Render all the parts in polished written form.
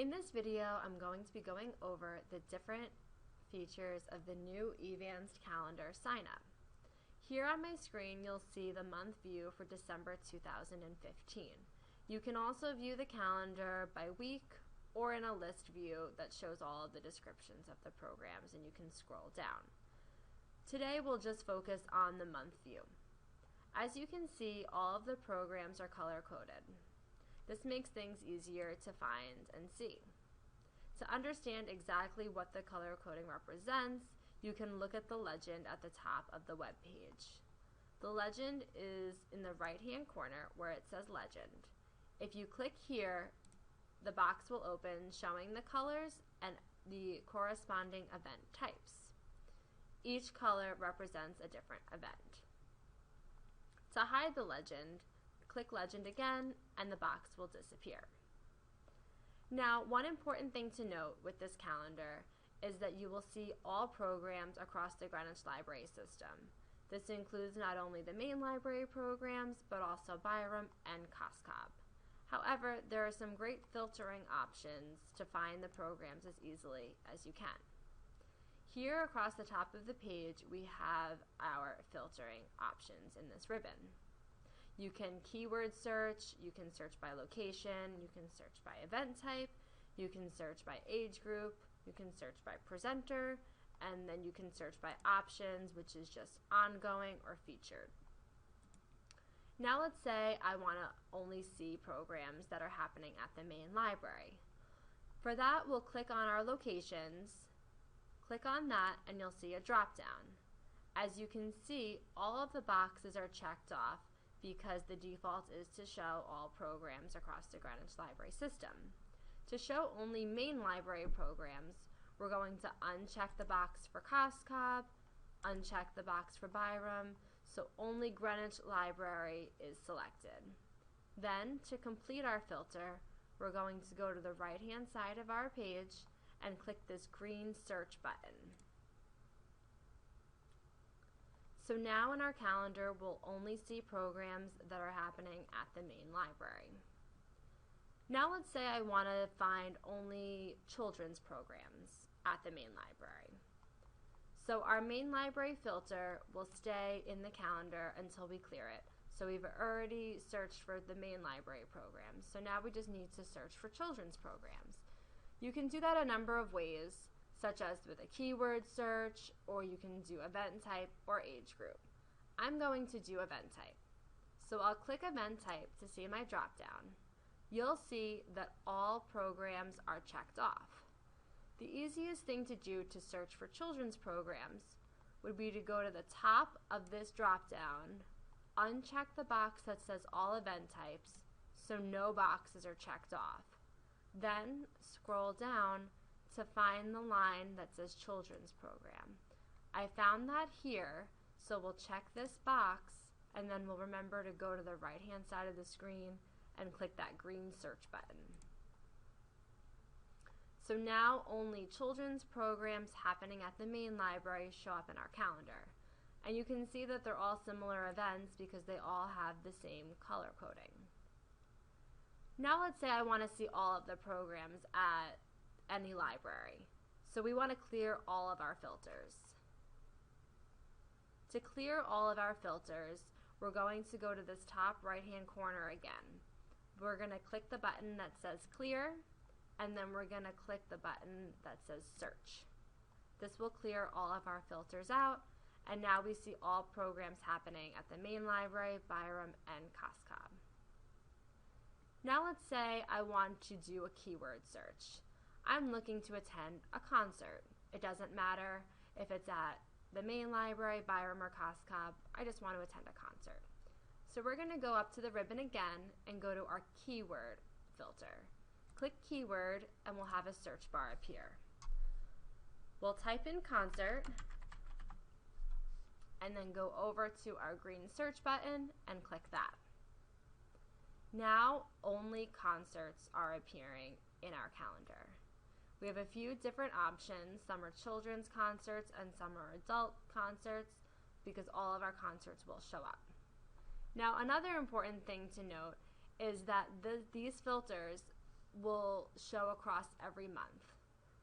In this video, I'm going to be going over the different features of the new Evanced calendar sign-up. Here on my screen, you'll see the month view for December 2015. You can also view the calendar by week or in a list view that shows all of the descriptions of the programs, and you can scroll down. Today, we'll just focus on the month view. As you can see, all of the programs are color-coded. This makes things easier to find and see. To understand exactly what the color coding represents, you can look at the legend at the top of the web page. The legend is in the right-hand corner where it says Legend. If you click here, the box will open showing the colors and the corresponding event types. Each color represents a different event. To hide the legend, click Legend again and the box will disappear. Now, one important thing to note with this calendar is that you will see all programs across the Greenwich Library system. This includes not only the main library programs, but also Byram and Coscob. However, there are some great filtering options to find the programs as easily as you can. Here across the top of the page, we have our filtering options in this ribbon. You can keyword search, you can search by location, you can search by event type, you can search by age group, you can search by presenter, and then you can search by options, which is just ongoing or featured. Now let's say I want to only see programs that are happening at the main library. For that, we'll click on our locations, click on that, and you'll see a drop-down. As you can see, all of the boxes are checked off because the default is to show all programs across the Greenwich Library system. To show only main library programs, we're going to uncheck the box for Coscob, uncheck the box for Byram, so only Greenwich Library is selected. Then, to complete our filter, we're going to go to the right-hand side of our page and click this green search button. So now in our calendar, we'll only see programs that are happening at the main library. Now let's say I want to find only children's programs at the main library. So our main library filter will stay in the calendar until we clear it. So we've already searched for the main library programs. So now we just need to search for children's programs. You can do that a number of ways, such as with a keyword search, or you can do event type or age group. I'm going to do event type. So I'll click event type to see my drop down. You'll see that all programs are checked off. The easiest thing to do to search for children's programs would be to go to the top of this drop down, uncheck the box that says all event types so no boxes are checked off. Then scroll down to find the line that says children's program. I found that here, so we'll check this box and then we'll remember to go to the right hand side of the screen and click that green search button. So now only children's programs happening at the main library show up in our calendar. And you can see that they're all similar events because they all have the same color coding. Now let's say I want to see all of the programs at any library. So we want to clear all of our filters. To clear all of our filters, we're going to go to this top right-hand corner again. We're going to click the button that says Clear, and then we're going to click the button that says Search. This will clear all of our filters out, and now we see all programs happening at the main library, Byram, and Coscob. Now let's say I want to do a keyword search. I'm looking to attend a concert. It doesn't matter if it's at the main library, Byram, or Coscob. I just want to attend a concert. So we're going to go up to the ribbon again and go to our keyword filter. Click keyword and we'll have a search bar appear. We'll type in concert and then go over to our green search button and click that. Now only concerts are appearing in our calendar. We have a few different options. Some are children's concerts and some are adult concerts because all of our concerts will show up. Now another important thing to note is that these filters will show across every month.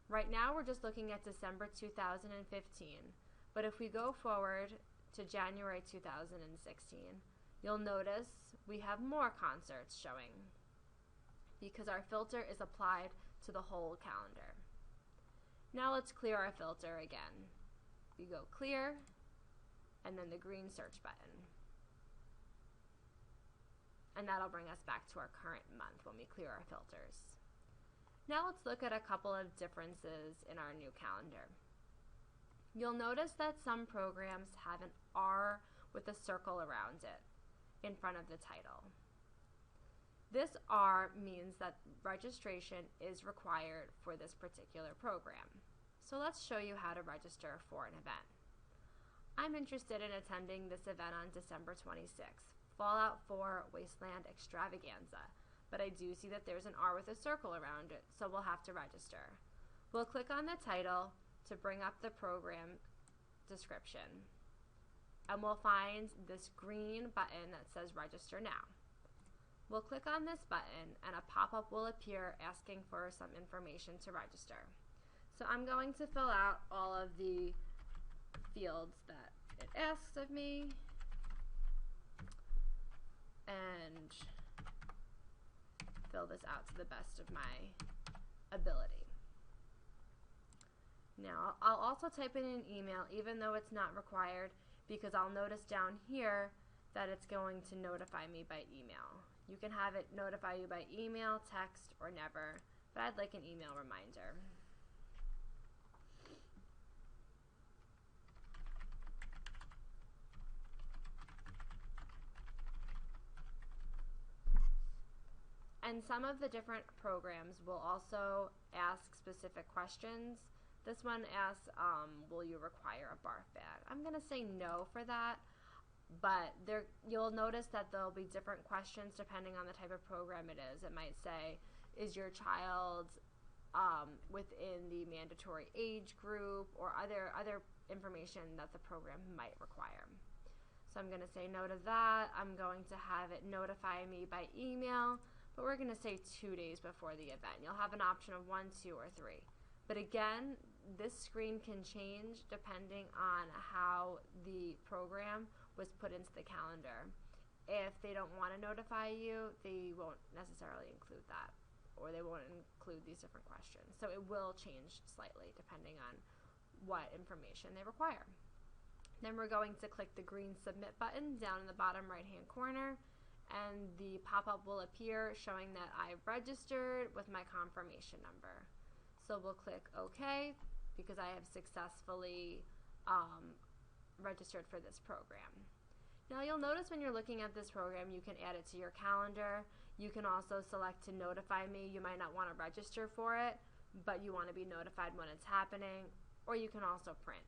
Right now we're just looking at December 2015, but if we go forward to January 2016, you'll notice we have more concerts showing because our filter is applied to the whole calendar. Now let's clear our filter again. We go clear and then the green search button. And that'll bring us back to our current month when we clear our filters. Now let's look at a couple of differences in our new calendar. You'll notice that some programs have an R with a circle around it in front of the title. This R means that registration is required for this particular program. So let's show you how to register for an event. I'm interested in attending this event on December 26th, Fallout 4 Wasteland Extravaganza, but I do see that there's an R with a circle around it, so we'll have to register. We'll click on the title to bring up the program description, and we'll find this green button that says register now. We'll click on this button and a pop-up will appear asking for some information to register. So I'm going to fill out all of the fields that it asks of me and fill this out to the best of my ability. Now I'll also type in an email even though it's not required, because I'll notice down here that it's going to notify me by email. You can have it notify you by email, text, or never, but I'd like an email reminder. And some of the different programs will also ask specific questions. This one asks, will you require a barf bag? I'm going to say no for that, but you'll notice that there'll be different questions depending on the type of program it is. It might say, is your child within the mandatory age group, or other information that the program might require. So I'm going to say no to that. I'm going to have it notify me by email, but we're going to say 2 days before the event. You'll have an option of 1, 2, or 3. But again, this screen can change depending on how the program was put into the calendar. If they don't want to notify you, they won't necessarily include that, or they won't include these different questions. So it will change slightly depending on what information they require. Then we're going to click the green submit button down in the bottom right hand corner, and the pop-up will appear showing that I've registered with my confirmation number. So we'll click OK because I have successfully registered for this program. Now you'll notice when you're looking at this program, you can add it to your calendar. You can also select to notify me. You might not want to register for it, but you want to be notified when it's happening, or you can also print.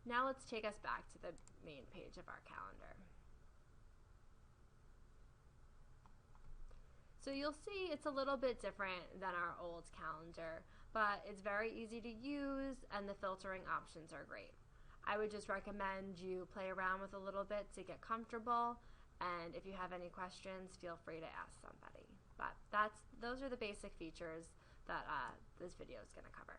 Now let's take us back to the main page of our calendar. So you'll see it's a little bit different than our old calendar, but it's very easy to use and the filtering options are great. I would just recommend you play around with a little bit to get comfortable, and if you have any questions, feel free to ask somebody. But those are the basic features that this video is going to cover.